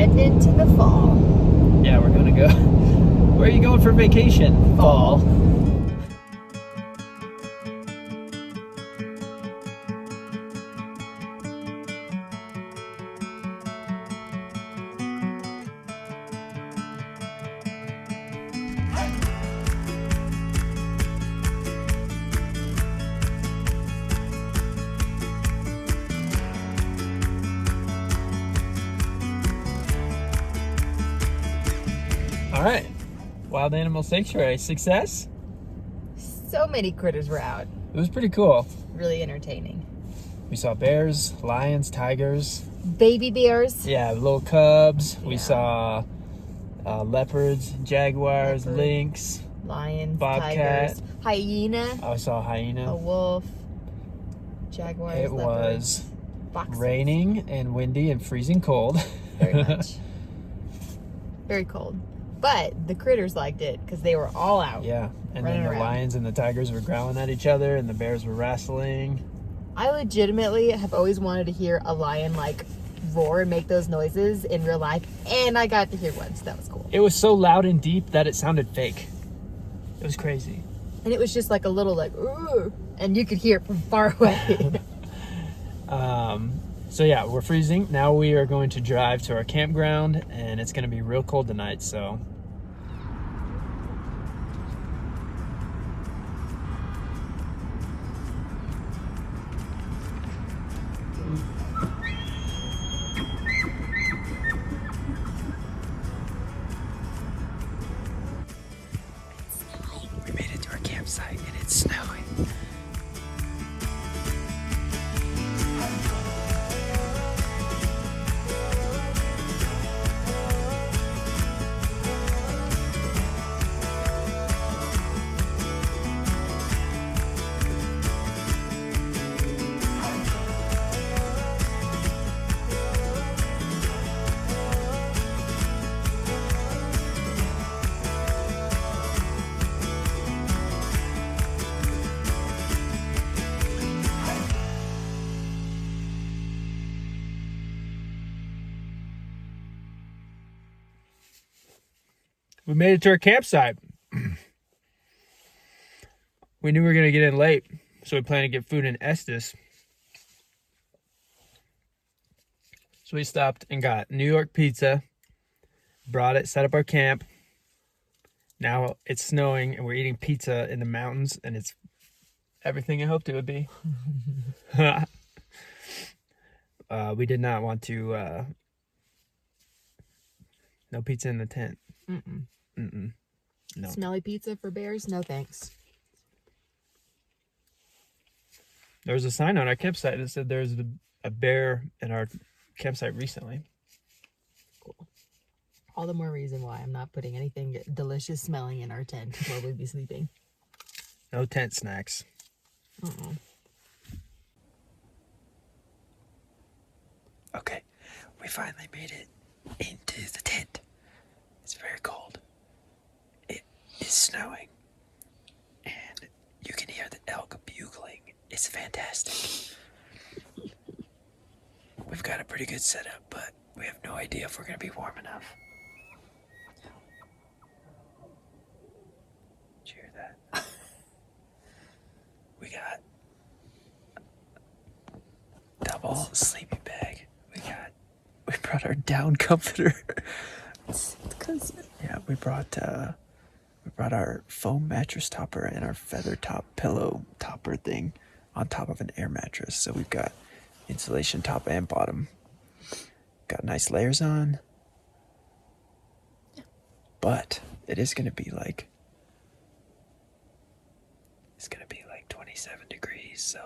heading into the fall. Yeah, we're gonna go. Where are you going for vacation? Fall. All right. Wild Animal Sanctuary, success? So many critters were out. It was pretty cool. Really entertaining. We saw bears, lions, tigers. Baby bears. Yeah, little cubs. We Yeah. saw leopards, jaguars, Leopard. lynx, Lions, bobcat. tigers, hyena, I saw a hyena. a wolf, jaguars, It leopards, was foxes. raining and windy and freezing cold. Very much. Very cold. But the critters liked it because they were all out. Yeah, and Running then the around. lions and the tigers were growling at each other, and the bears were wrestling. I legitimately have always wanted to hear a lion like roar and make those noises in real life, and I got to hear one, so that was cool. It was so loud and deep that it sounded fake. It was crazy. And it was just like a little like ooh, and you could hear it from far away. So yeah, we're freezing. Now we are going to drive to our campground, and it's going to be real cold tonight, so. We made it to our campsite, and it's snowing. We made it to our campsite. We knew we were going to get in late, so we planned to get food in Estes. So we stopped and got New York pizza, brought it, set up our camp. Now it's snowing, and we're eating pizza in the mountains, and it's everything I hoped it would be. We did not want to... no pizza in the tent. No. Smelly pizza for bears? No thanks. There was a sign on our campsite that said there's a bear in our campsite recently. Cool. All the more reason why I'm not putting anything delicious smelling in our tent while we be sleeping. No tent snacks. Okay, we finally made it into the tent. It's very cold. It is snowing. And you can hear the elk bugling. It's fantastic. We've got a pretty good setup, but we have no idea if we're going to be warm enough. Did you hear that? We got double sleeping bag. We brought our down comforter. Yeah, we brought our foam mattress topper and our feather top pillow topper thing on top of an air mattress. So we've got insulation top and bottom. Got nice layers on. But it is gonna be like 27 degrees, so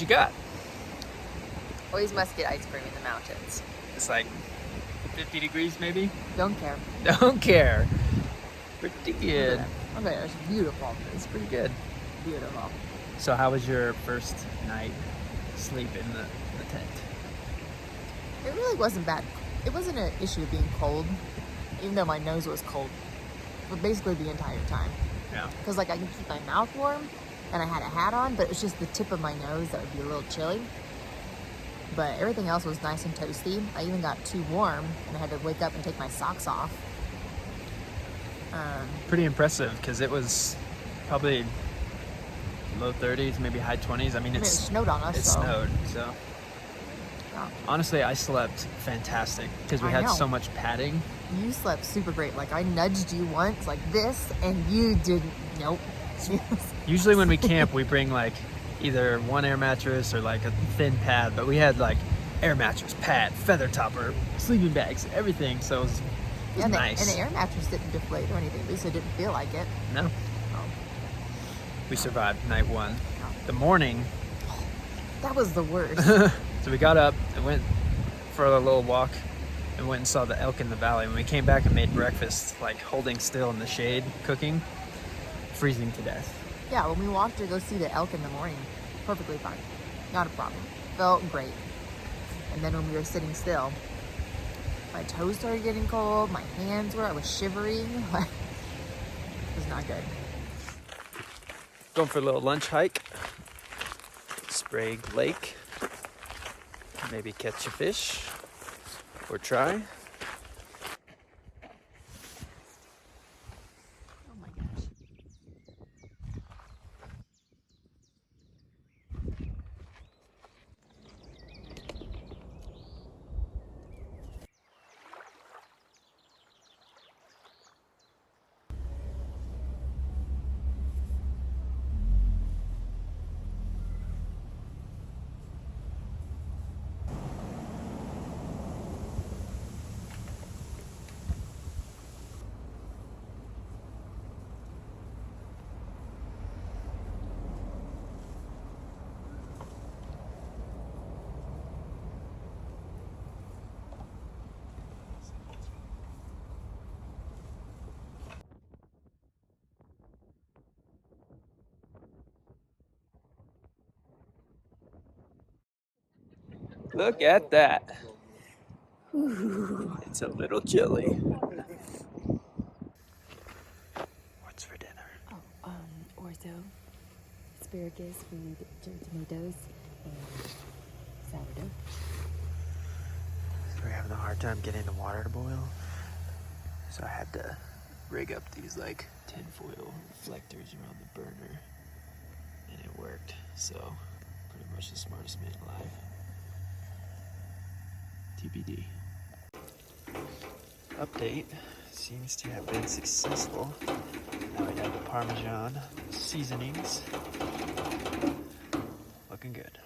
you got? Always must get ice cream in the mountains. It's like 50 degrees maybe? Don't care. Don't care. Pretty good. Okay, it's beautiful. It's pretty good. Beautiful. So how was your first night sleep in the tent? It really wasn't bad. It wasn't an issue of being cold, even though my nose was cold, but basically the entire time. Yeah. Because like I can keep my mouth warm, and I had a hat on, but it was just the tip of my nose that would be a little chilly. But everything else was nice and toasty. I even got too warm, and I had to wake up and take my socks off. Pretty impressive, because it was probably low 30s, maybe high 20s. I mean, It snowed on us. It snowed, so. Yeah. Honestly, I slept fantastic because we I had know. so much padding. You slept super great. Like I nudged you once like this, and you didn't. Nope. Usually when we camp, we bring like either one air mattress or like a thin pad, but we had like air mattress, pad, feather topper, sleeping bags, everything. So it was Yeah, nice. And the air mattress didn't deflate or anything. At least it didn't feel like it. No. Oh. We survived night one. No. The morning, That was the worst. so we got up and went for a little walk and went and saw the elk in the valley. When we came back and made breakfast, like holding still in the shade, cooking, freezing to death. Yeah, when we walked to go see the elk in the morning, perfectly fine. Not a problem. Felt great. And then when we were sitting still, my toes started getting cold, my hands were, I was shivering. It was not good. Going for a little lunch hike. Sprague Lake. Maybe catch a fish or try. Oh my gosh. Look at that. It's a little chilly. What's for dinner? Orzo, asparagus with tomatoes, and sourdough. So we're having a hard time getting the water to boil. So I had to rig up these like tinfoil reflectors around the burner. And it worked. So pretty much the smartest man alive. TBD. Update seems to have been successful. Now we have the Parmesan seasonings. Looking good.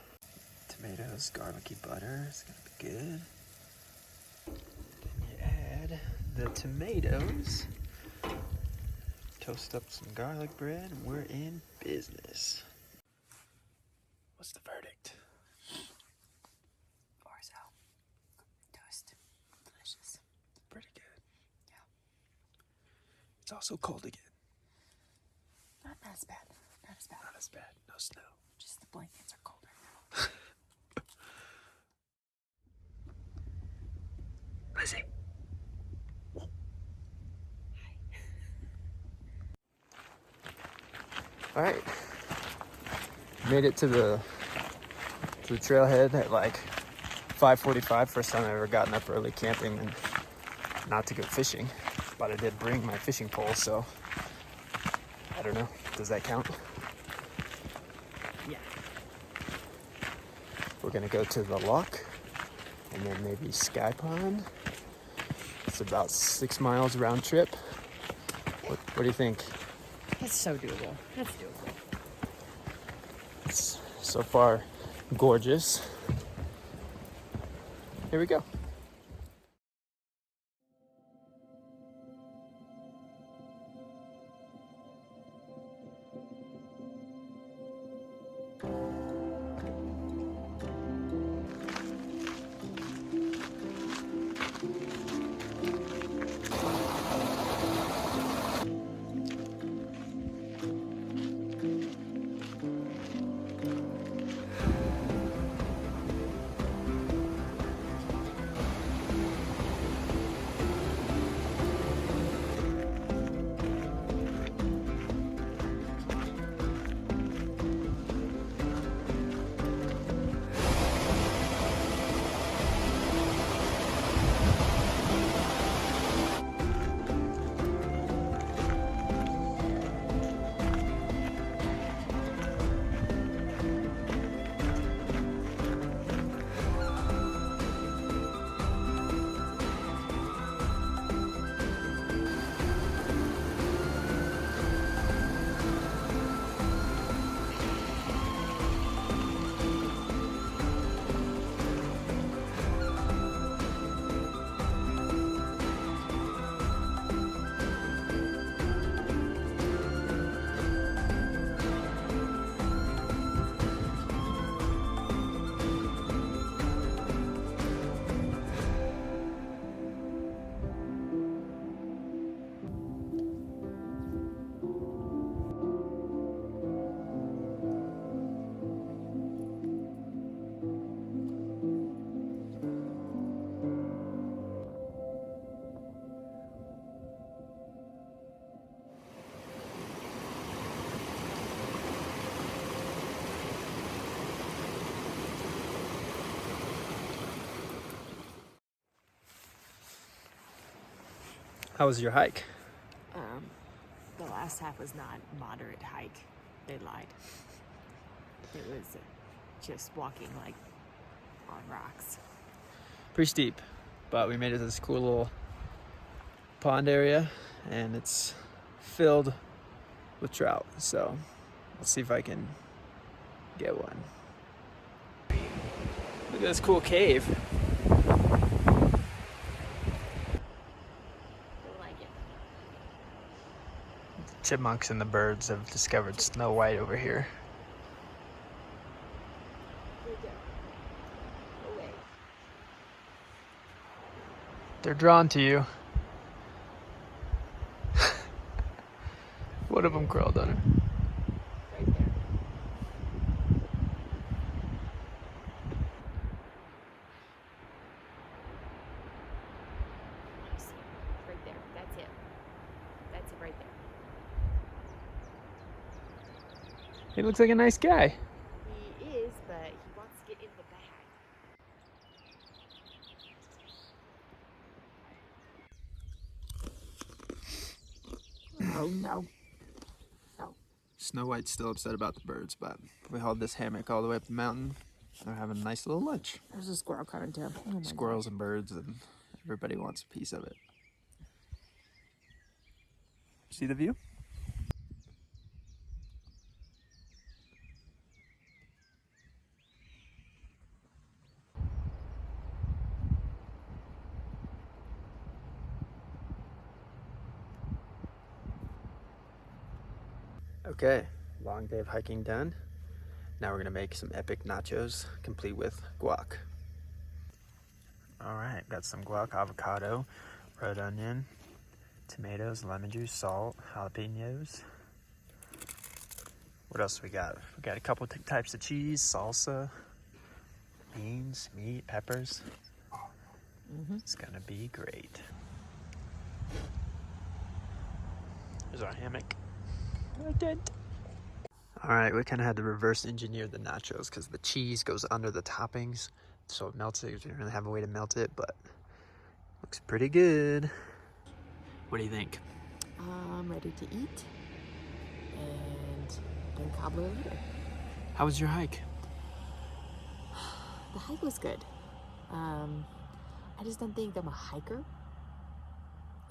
Tomatoes, garlicky butter. It's gonna be good. Then you add the tomatoes. Toast up some garlic bread, and we're in business. What's the verdict? Orzo, toast, delicious. Pretty good. Yeah. It's also cold again. Not as bad. Not as bad. Not as bad. No snow. Just the blankets are cold right now. Lizzie. All right. Made it to the trailhead at like 5:45. First time I've ever gotten up early camping and not to go fishing. But I did bring my fishing pole, so I don't know. Does that count? Yeah. We're gonna go to the lock and then maybe Sky Pond. It's about 6 miles round trip. What do you think? It's so doable. That's doable. It's so far gorgeous. Here we go. How was your hike? The last half was not moderate hike. They lied. It was just walking like on rocks. Pretty steep, but we made it to this cool little pond area, and it's filled with trout. So let's see if I can get one. Look at this cool cave. Chipmunks and the birds have discovered Snow White over here. They're drawn to you. One of them crawled on her. Right there. Right there. That's it. That's it right there. He looks like a nice guy. He is, but he wants to get in the bag. Oh no. No. Snow White's still upset about the birds, but we hauled this hammock all the way up the mountain. They're having a nice little lunch. There's a squirrel coming too. Oh my Squirrels and birds, and everybody wants a piece of it. See the view? Okay, long day of hiking done. Now we're gonna make some epic nachos, complete with guac. All right, got some guac, avocado, red onion, tomatoes, lemon juice, salt, jalapenos. What else we got? We got a couple types of cheese, salsa, beans, meat, peppers. It's gonna be great. Here's our hammock. All right, we kind of had to reverse engineer the nachos because the cheese goes under the toppings, so it melts it. We didn't really have a way to melt it, but looks pretty good. What do you think? I'm ready to eat and drink cobbler later. How was your hike? The hike was good. I just don't think I'm a hiker.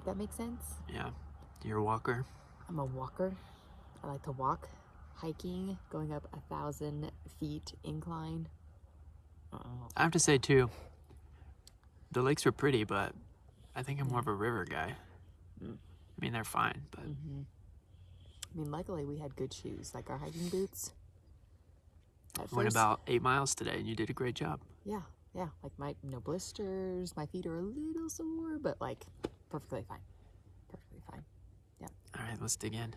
If that makes sense. Yeah, you're a walker. I'm a walker. I like to walk. Hiking, going up 1,000 feet incline. I have to say too, the lakes were pretty, but I think I'm more of a river guy. I mean, they're fine, but I mean, luckily we had good shoes, like our hiking boots. went about 8 miles today, and you did a great job. Yeah. Like no blisters. My feet are a little sore, but like perfectly fine. Perfectly fine. Yeah. All right, let's dig in.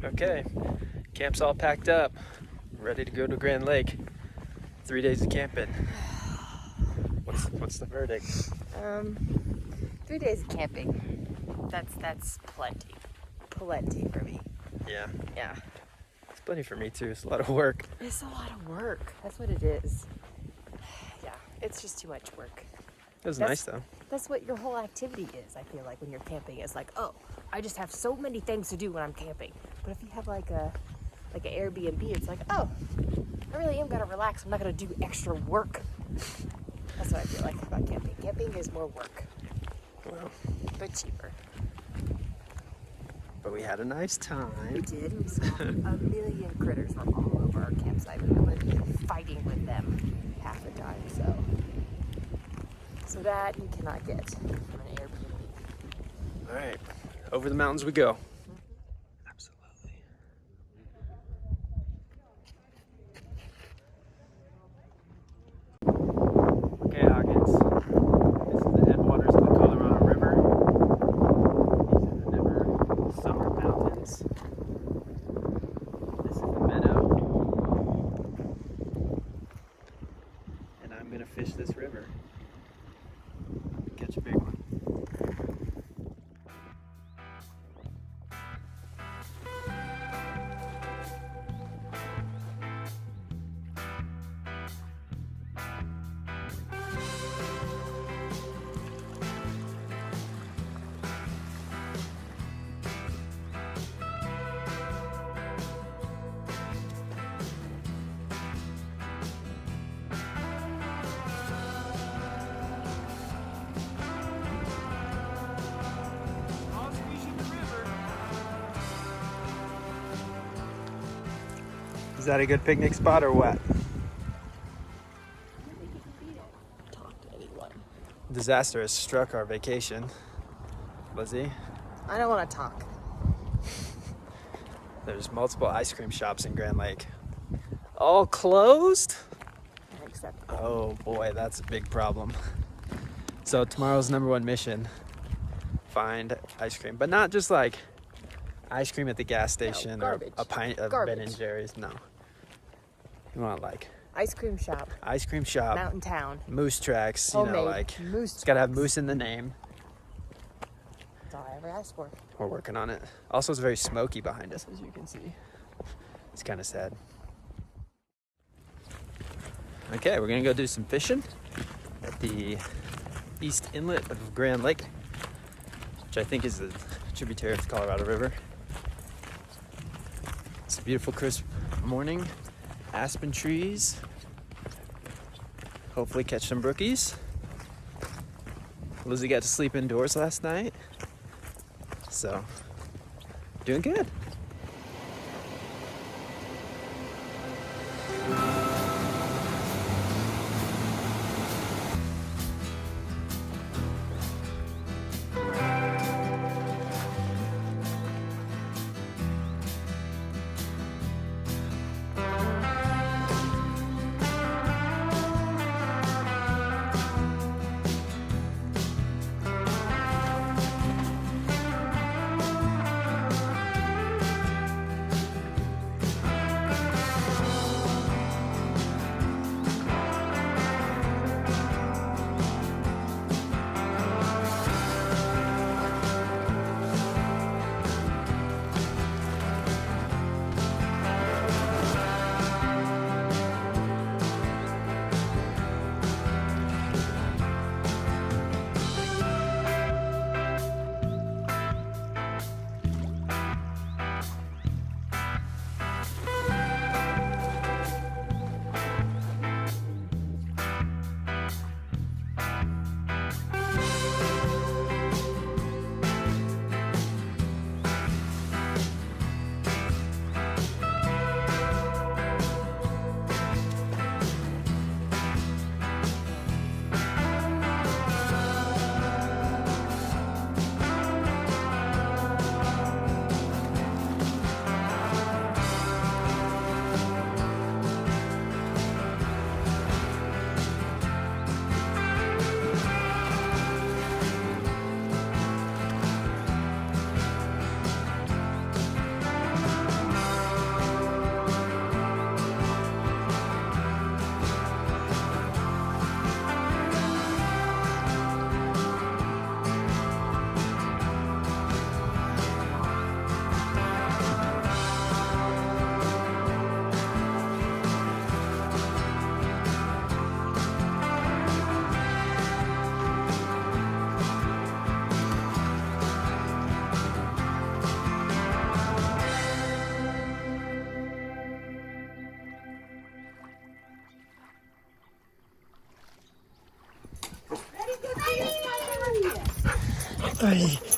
Okay, camp's all packed up, ready to go to Grand Lake. 3 days of camping. What's the verdict? 3 days of camping. That's plenty. Plenty for me. Yeah, Yeah. it's plenty for me too. It's a lot of work. It's a lot of work. That's what it is. Yeah, it's just too much work. It was nice though. That's what your whole activity is, I feel like, when you're camping. It's like, oh, I just have so many things to do when I'm camping. But if you have like an Airbnb, it's like, oh, I really am gonna relax. I'm not gonna do extra work. That's what I feel like about camping. Camping is more work, Well, but cheaper. but we had a nice time. We did. We saw a million critters from all over our campsite. We were literally fighting with them half the time. So that you cannot get from an Airbnb. All right, over the mountains we go. Absolutely. Is that a good picnic spot or what? Talk to anyone. Disaster has struck our vacation. Lizzie, I don't want to talk. there's multiple ice cream shops in Grand Lake. All closed? Except Oh boy, that's a big problem. So tomorrow's number one mission, find ice cream. But not just like ice cream at the gas station or garbage. a pint of Garbage. Ben and Jerry's. No. You want like ice cream shop, ice cream shop, mountain town, moose tracks, you know, homemade like moose. it's gotta have moose in the name. That's all I ever asked for. We're working on it. Also, it's very smoky behind us, as you can see. It's kind of sad. Okay, we're gonna go do some fishing at the east inlet of Grand Lake, which I think is a tributary of the Colorado River. It's a beautiful, crisp morning. Aspen trees. Hopefully catch some brookies. Lizzie got to sleep indoors last night. So, doing good. Ay,